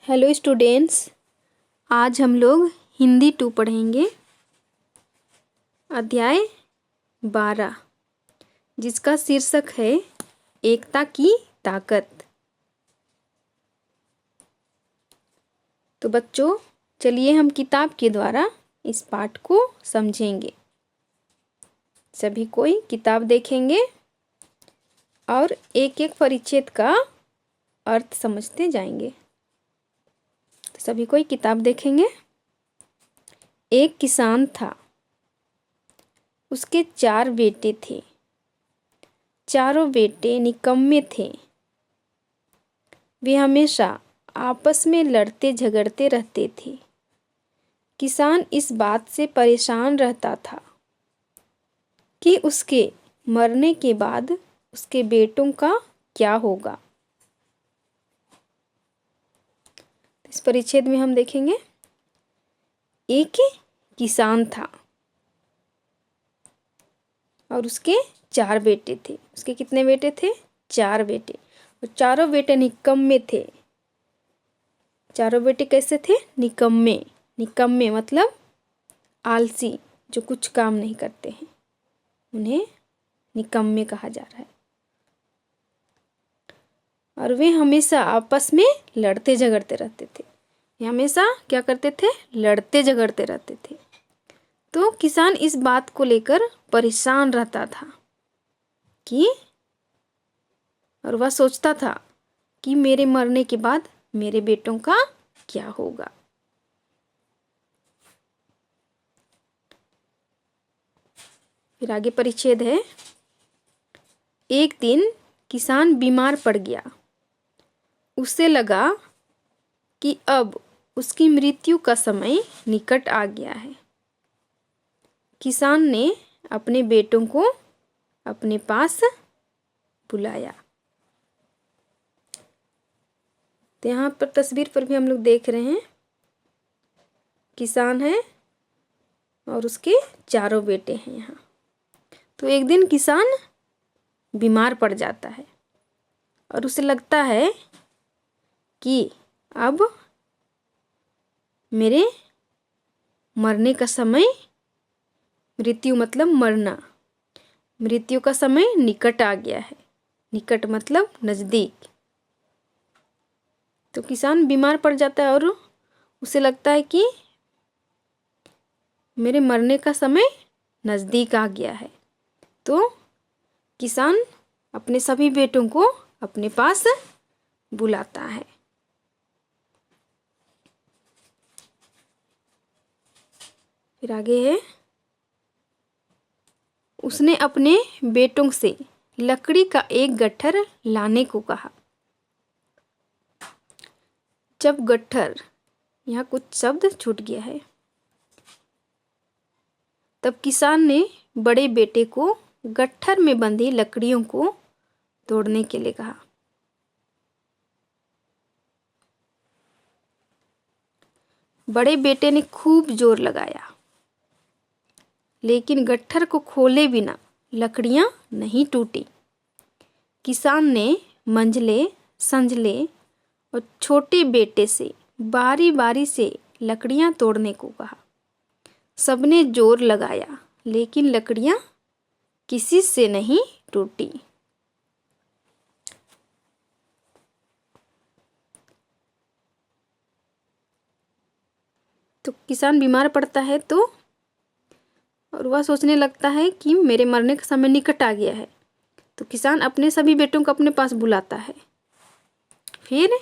Hello students, आज हम लोग हिंदी 2 पढ़ेंगे। अध्याय 12 जिसका शीर्षक है एकता की ताकत। तो बच्चों, चलिए हम किताब के द्वारा इस पाठ को समझेंगे। सभी कोई किताब देखेंगे और एक एक परिच्छेद का अर्थ समझते जाएंगे। तो सभी कोई किताब देखेंगे। एक किसान था, उसके 4 बेटे थे। चारों बेटे निकम्मे थे। वे हमेशा आपस में लड़ते झगड़ते रहते थे। किसान इस बात से परेशान रहता था कि उसके मरने के बाद उसके बेटों का क्या होगा। इस परिच्छेद में हम देखेंगे, एक किसान था और उसके 4 बेटे थे। उसके कितने बेटे थे? 4 बेटे। और चारों बेटे निकम्मे थे। चारों बेटे कैसे थे? निकम्मे। निकम्मे मतलब आलसी, जो कुछ काम नहीं करते हैं, उन्हें निकम्मे कहा जा रहा है। और वे हमेशा आपस में लड़ते झगड़ते रहते थे। वे हमेशा क्या करते थे? लड़ते झगड़ते रहते थे। तो किसान इस बात को लेकर परेशान रहता था और वह सोचता था कि मेरे मरने के बाद मेरे बेटों का क्या होगा। फिर आगे परिच्छेद है। एक दिन किसान बीमार पड़ गया। उसे लगा कि अब उसकी मृत्यु का समय निकट आ गया है। किसान ने अपने बेटों को अपने पास बुलाया। तो यहाँ पर तस्वीर पर भी हम लोग देख रहे हैं, किसान है और उसके चारों बेटे हैं यहाँ। तो एक दिन किसान बीमार पड़ जाता है और उसे लगता है कि अब मेरे मरने का समय, मृत्यु मतलब मरना, मृत्यु का समय निकट आ गया है। निकट मतलब नज़दीक। तो किसान बीमार पड़ जाता है और उसे लगता है कि मेरे मरने का समय नज़दीक आ गया है। तो किसान अपने सभी बेटों को अपने पास बुलाता है। फिर आगे है, उसने अपने बेटों से लकड़ी का एक गट्ठर लाने को कहा। जब गट्ठर, यहाँ कुछ शब्द छूट गया है। तब किसान ने बड़े बेटे को गट्ठर में बंधी लकड़ियों को तोड़ने के लिए कहा। बड़े बेटे ने खूब जोर लगाया, लेकिन गट्ठर को खोले बिना लकड़ियां नहीं टूटी। किसान ने मंझले, संझले और छोटे बेटे से बारी बारी से लकड़ियां तोड़ने को कहा। सबने जोर लगाया, लेकिन लकड़ियां किसी से नहीं टूटी। तो किसान बीमार पड़ता है और वह सोचने लगता है कि मेरे मरने का समय निकट आ गया है। तो किसान अपने सभी बेटों को अपने पास बुलाता है। फिर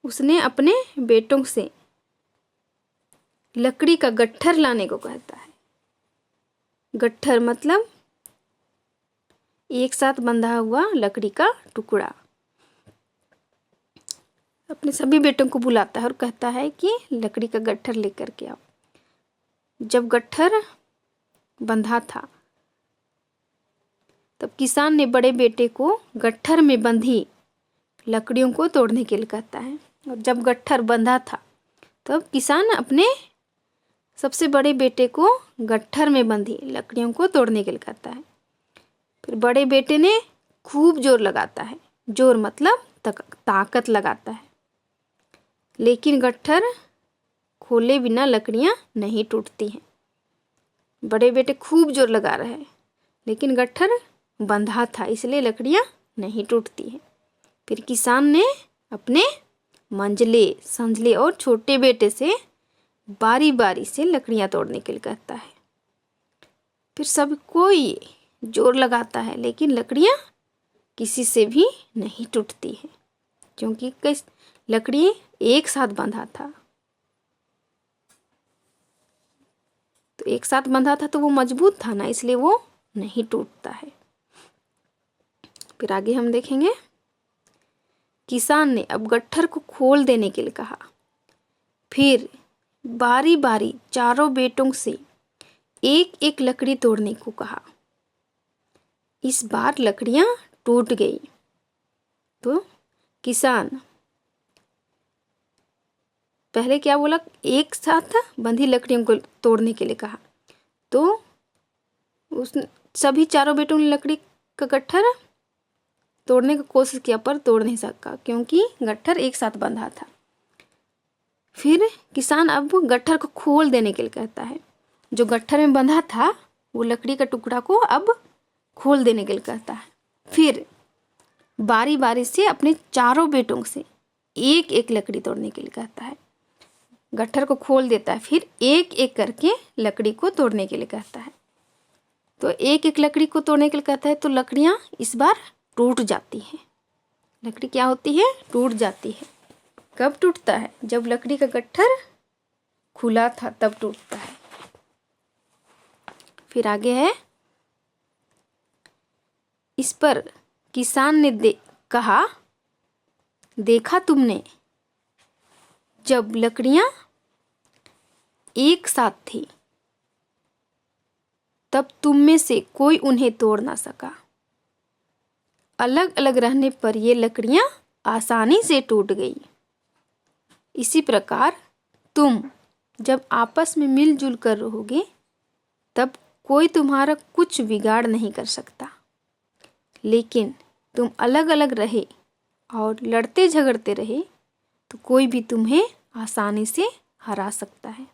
उसने अपने बेटों से लकड़ी का गट्ठर लाने को कहता है। गट्ठर मतलब एक साथ बंधा हुआ लकड़ी का टुकड़ा। अपने सभी बेटों को बुलाता है और कहता है कि लकड़ी का गट्ठर लेकर के आओ। जब गट्ठर बंधा था, तब किसान ने बड़े बेटे को गट्ठर में बंधी लकड़ियों को तोड़ने के लिए कहता है। और जब गट्ठर बंधा था, तब किसान अपने सबसे बड़े बेटे को गट्ठर में बंधी लकड़ियों को तोड़ने के लिए कहता है। फिर बड़े बेटे ने खूब जोर लगाता है। जोर मतलब ताकत लगाता है। लेकिन गट्ठर खोले बिना लकड़ियाँ नहीं टूटती हैं। बड़े बेटे खूब जोर लगा रहे हैं, लेकिन गट्ठर बंधा था, इसलिए लकड़ियाँ नहीं टूटती हैं। फिर किसान ने अपने मंझले, संझले और छोटे बेटे से बारी बारी से लकड़ियाँ तोड़ने के लिए कहता है। फिर सब कोई जोर लगाता है, लेकिन लकड़ियाँ किसी से भी नहीं टूटती हैं, क्योंकि कई लकड़ी एक साथ बंधा था। तो एक साथ बंधा था तो वो मजबूत था ना, इसलिए वो नहीं टूटता है। फिर आगे हम देखेंगे, किसान ने अब गट्ठर को खोल देने के लिए कहा। फिर बारी बारी चारों बेटों से एक एक लकड़ी तोड़ने को कहा। इस बार लकड़ियां टूट गई तो किसान पहले क्या बोला, एक साथ बंधी लकड़ियों को तोड़ने के लिए कहा। तो उस सभी चारों बेटों ने लकड़ी का गट्ठर तोड़ने की कोशिश किया, पर तोड़ नहीं सका, क्योंकि गट्ठर एक साथ बंधा था। फिर किसान अब गट्ठर को खोल देने के लिए कहता है। जो गट्ठर में बंधा था वो लकड़ी का टुकड़ा को अब खोल देने के लिए कहता है। फिर बारी बारी से अपने चारों बेटों से एक एक लकड़ी तोड़ने के लिए कहता है। गट्ठर को खोल देता है, फिर एक एक करके लकड़ी को तोड़ने के लिए कहता है। तो एक एक लकड़ी को तोड़ने के लिए कहता है, तो लकड़ियाँ इस बार टूट जाती हैं। लकड़ी क्या होती है, टूट जाती है। कब टूटता है, जब लकड़ी का गट्ठर खुला था तब टूटता है। फिर आगे है, इस पर किसान ने कहा, देखा तुमने, जब लकड़ियां एक साथ थी तब तुम में से कोई उन्हें तोड़ ना सका। अलग अलग रहने पर ये लकड़ियां आसानी से टूट गई। इसी प्रकार तुम जब आपस में मिलजुल कर रहोगे तब कोई तुम्हारा कुछ बिगाड़ नहीं कर सकता। लेकिन तुम अलग अलग रहे और लड़ते झगड़ते रहे तो कोई भी तुम्हें आसानी से हरा सकता है।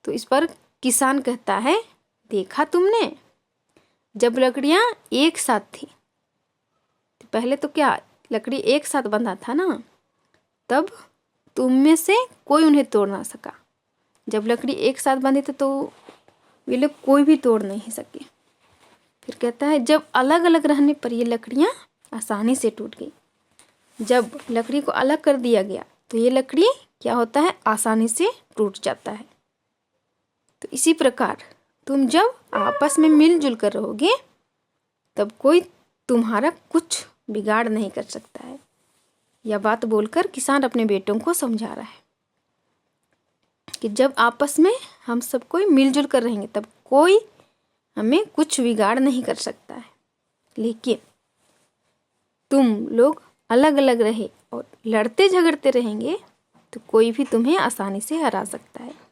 तो इस पर किसान कहता है, देखा तुमने, जब लकड़ियां एक साथ थी, तो पहले तो क्या लकड़ी एक साथ बंधा था ना, तब तुम में से कोई उन्हें तोड़ ना सका। जब लकड़ी एक साथ बंधी थी तो वे लोग कोई भी तोड़ नहीं सके। फिर कहता है, जब अलग अलग रहने पर ये लकड़ियां आसानी से टूट गई। जब लकड़ी को अलग कर दिया गया तो ये लकड़ी क्या होता है, आसानी से टूट जाता है। तो इसी प्रकार तुम जब आपस में मिलजुल कर रहोगे तब कोई तुम्हारा कुछ बिगाड़ नहीं कर सकता है। यह बात बोलकर किसान अपने बेटों को समझा रहा है कि जब आपस में हम सब कोई मिलजुल कर रहेंगे तब कोई हमें कुछ बिगाड़ नहीं कर सकता है। लेकिन तुम लोग अलग अलग रहे और लड़ते झगड़ते रहेंगे तो कोई भी तुम्हें आसानी से हरा सकता है।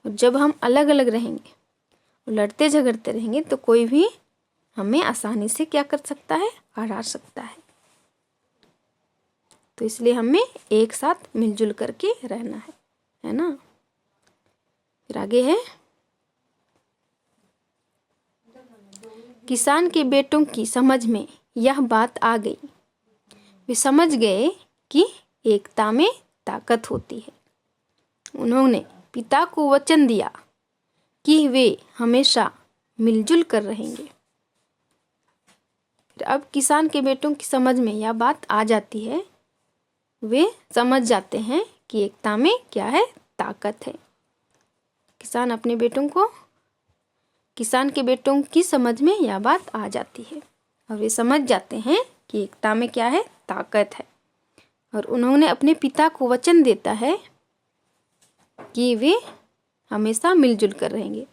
और जब हम अलग अलग रहेंगे और लड़ते झगड़ते रहेंगे तो कोई भी हमें आसानी से क्या कर सकता है, हरा सकता है। तो इसलिए हमें एक साथ मिलजुल करके रहना है ना। फिर आगे है, किसान के बेटों की समझ में यह बात आ गई। वे समझ गए कि एकता में ताकत होती है। उन्होंने पिता को वचन दिया कि वे हमेशा मिलजुल कर रहेंगे। अब किसान के बेटों की समझ में यह बात आ जाती है, वे समझ जाते हैं कि एकता में क्या है, ताकत है। किसान के बेटों की समझ में यह बात आ जाती है और वे समझ जाते हैं कि एकता में क्या है, ताकत है। और उन्होंने अपने पिता को वचन देता है कि वे हमेशा मिलजुल कर रहेंगे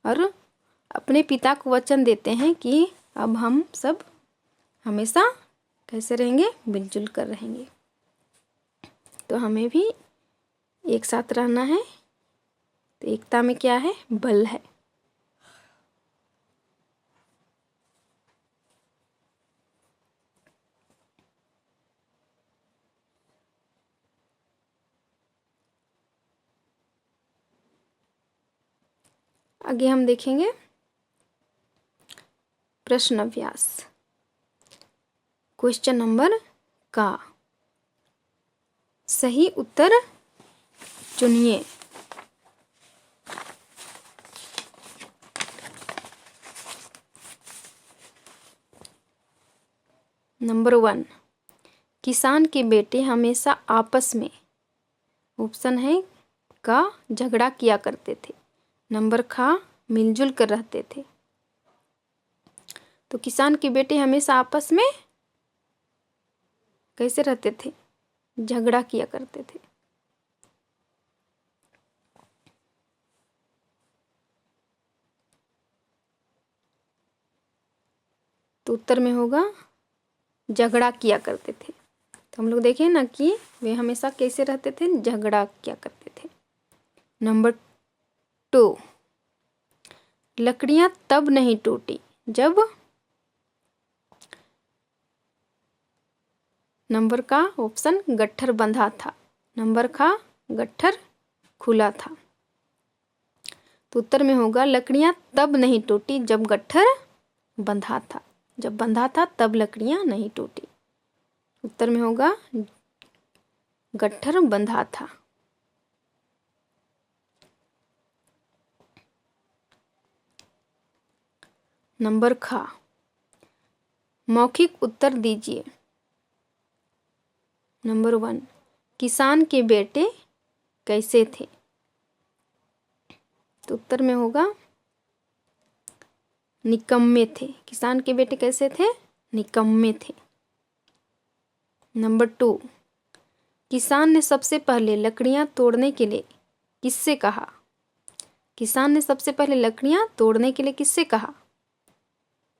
और अपने पिता को वचन देते हैं कि अब हम सब हमेशा कैसे रहेंगे, मिलजुल कर रहेंगे। तो हमें भी एक साथ रहना है। तो एकता में क्या है, बल है। आगे हम देखेंगे प्रश्न अभ्यास। क्वेश्चन नंबर का सही उत्तर चुनिए। नंबर 1, किसान के बेटे हमेशा आपस में, ऑप्शन है का, झगड़ा किया करते थे। नंबर खा, मिलजुल कर रहते थे। तो किसान के बेटे हमेशा आपस में कैसे रहते थे? झगड़ा किया करते थे। तो उत्तर में होगा झगड़ा किया करते थे। तो हम लोग देखें ना कि वे हमेशा कैसे रहते थे? झगड़ा किया करते थे। नंबर 2, लकड़ियां तब नहीं टूटी जब, नंबर का ऑप्शन गट्ठर बंधा था। नंबर खा, गट्ठर खुला था। तो उत्तर में होगा लकड़ियां तब नहीं टूटी जब गट्ठर बंधा था। जब बंधा था तब लकड़ियां नहीं टूटी। उत्तर में होगा गट्ठर बंधा था। नंबर खा, मौखिक उत्तर दीजिए। नंबर 1, किसान के बेटे कैसे थे? तो उत्तर में होगा निकम्मे थे। किसान के बेटे कैसे थे? निकम्मे थे। नंबर 2, किसान ने सबसे पहले लकड़ियां तोड़ने के लिए किससे कहा? किसान ने सबसे पहले लकड़ियां तोड़ने के लिए किससे कहा?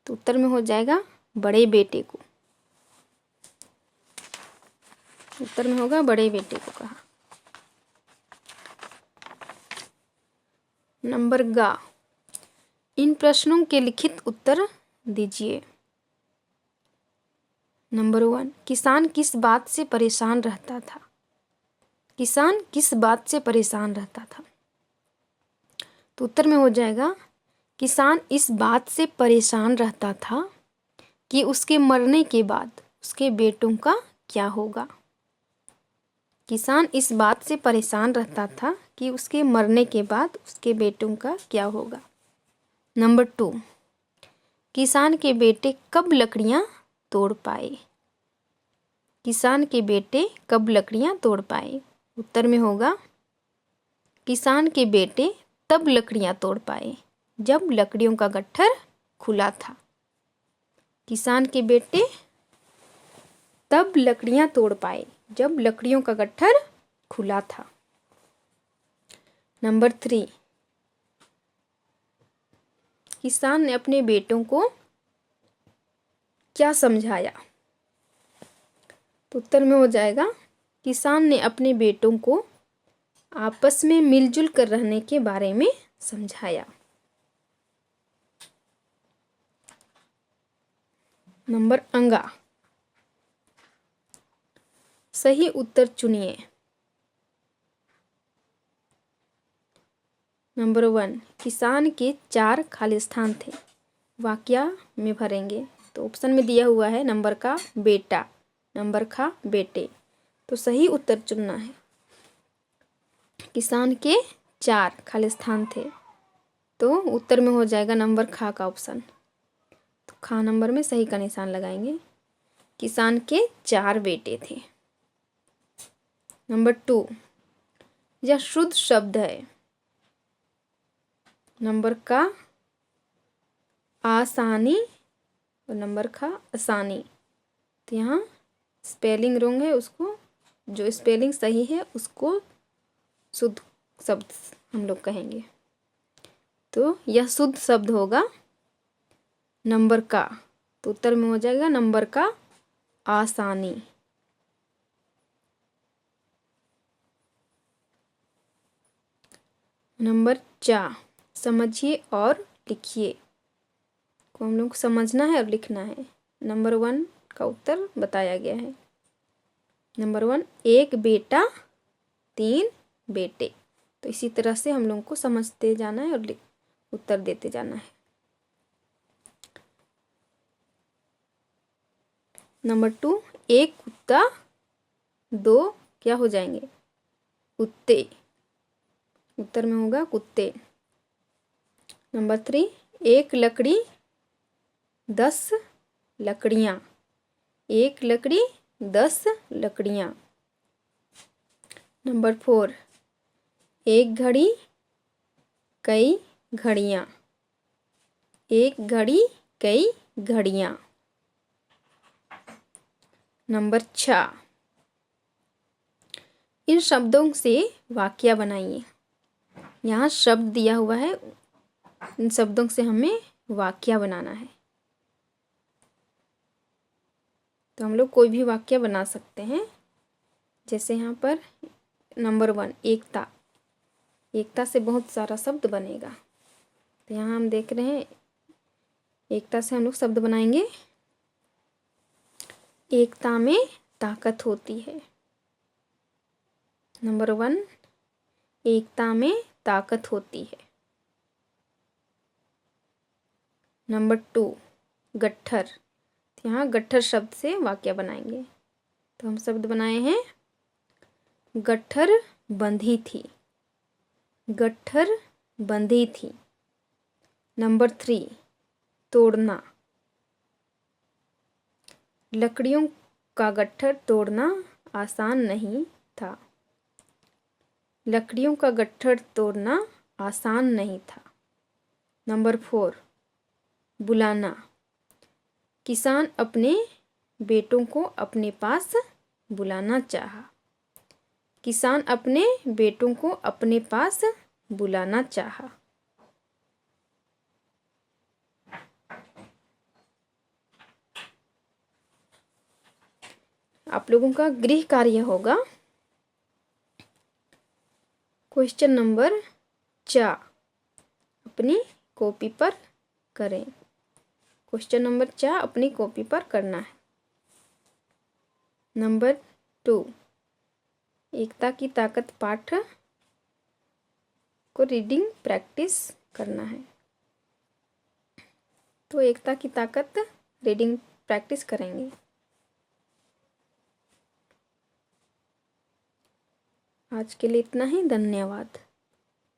तो उत्तर में हो जाएगा बड़े बेटे को। उत्तर में होगा बड़े बेटे को कहा। नंबर गा, इन प्रश्नों के लिखित उत्तर दीजिए। नंबर 1, किसान किस बात से परेशान रहता था? किसान किस बात से परेशान रहता था? तो उत्तर में हो जाएगा किसान इस बात से परेशान रहता था कि उसके मरने के बाद उसके बेटों का क्या होगा। किसान इस बात से परेशान रहता था कि उसके मरने के बाद उसके बेटों का क्या होगा। नंबर 2, किसान के बेटे कब लकड़ियां तोड़ पाए? किसान के बेटे कब लकड़ियां तोड़ पाए? उत्तर में होगा किसान के बेटे तब लकड़ियां तोड़ पाए जब लकड़ियों का गट्ठर खुला था। किसान के बेटे तब लकड़ियां तोड़ पाए जब लकड़ियों का गट्ठर खुला था। नंबर 3, किसान ने अपने बेटों को क्या समझाया? तो उत्तर में हो जाएगा किसान ने अपने बेटों को आपस में मिलजुल कर रहने के बारे में समझाया। नंबर अंगा, सही उत्तर चुनिए। नंबर 1, किसान के 4 खाली स्थान थे, वाक्य में भरेंगे। तो ऑप्शन में दिया हुआ है नंबर का बेटा, नंबर खा बेटे। तो सही उत्तर चुनना है। किसान के 4 खाली स्थान थे, तो उत्तर में हो जाएगा नंबर खा का ऑप्शन। तो खा नंबर में सही का निशान लगाएंगे। किसान के 4 बेटे थे। नंबर 2, यह शुद्ध शब्द है। नंबर का आसानी और नंबर खा आसानी। तो यहाँ स्पेलिंग रॉन्ग है, उसको जो स्पेलिंग सही है उसको शुद्ध शब्द हम लोग कहेंगे। तो यह शुद्ध शब्द होगा नंबर का। तो उत्तर में हो जाएगा नंबर का आसानी। नंबर 4, समझिए और लिखिए। को हम लोग को समझना है और लिखना है। नंबर 1 का उत्तर बताया गया है। नंबर 1, एक बेटा 3 बेटे। तो इसी तरह से हम लोग को समझते जाना है और उत्तर देते जाना है। नंबर 2, एक कुत्ता, दो क्या हो जाएंगे? कुत्ते। उत्तर में होगा कुत्ते। नंबर 3, एक लकड़ी 10 लकड़ियाँ। एक लकड़ी 10 लकड़ियाँ। नंबर 4, एक घड़ी कई घड़ियाँ। एक घड़ी कई घड़ियाँ। नंबर 6, इन शब्दों से वाक्य बनाइए। यहाँ शब्द दिया हुआ है, इन शब्दों से हमें वाक्य बनाना है। तो हम लोग कोई भी वाक्य बना सकते हैं। जैसे यहाँ पर नंबर 1, एकता। एकता से बहुत सारा शब्द बनेगा। तो यहाँ हम देख रहे हैं एकता से हम लोग शब्द बनाएंगे। एकता में ताकत होती है। नंबर 1, एकता में ताकत होती है। नंबर 2, गट्ठर। यहाँ गट्ठर शब्द से वाक्य बनाएंगे। तो हम शब्द बनाए हैं, गट्ठर बंधी थी। गट्ठर बंधी थी। नंबर 3, तोड़ना। लकड़ियों का गट्ठर तोड़ना आसान नहीं था। लकड़ियों का गट्ठर तोड़ना आसान नहीं था। नंबर 4, बुलाना। किसान अपने बेटों को अपने पास बुलाना चाहा। किसान अपने बेटों को अपने पास बुलाना चाहा। आप लोगों का गृह कार्य होगा क्वेश्चन नंबर 4, अपनी कॉपी पर करें। क्वेश्चन नंबर 4 अपनी कॉपी पर करना है। नंबर 2, एकता की ताकत पाठ को रीडिंग प्रैक्टिस करना है। तो एकता की ताकत रीडिंग प्रैक्टिस करेंगे। आज के लिए इतना ही। धन्यवाद।